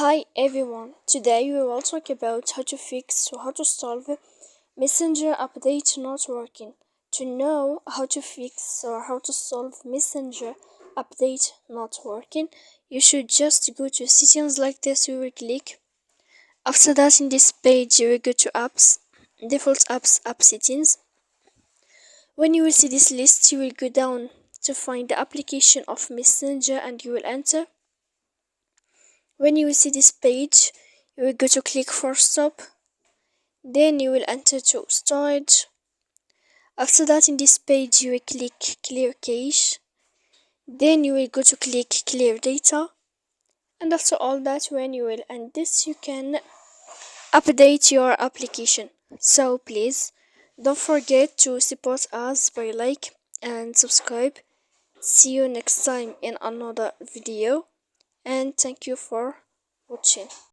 Hi everyone, today we will talk about how to fix or how to solve Messenger update not working. To know how to fix or how to solve Messenger update not working, you should just go to settings like this. You will click. After that, in this page, you will go to apps, default apps, app settings. When you will see this list, you will go down to find the application of Messenger and you will enter. When you will see this page, you will go to click for stop. Then you will enter to storage. After that, in this page, you will click clear cache. Then you will go to click clear data. And after all that, when you will end this, you can update your application. So please don't forget to support us by like and subscribe. See you next time in another video, and thank you for watching.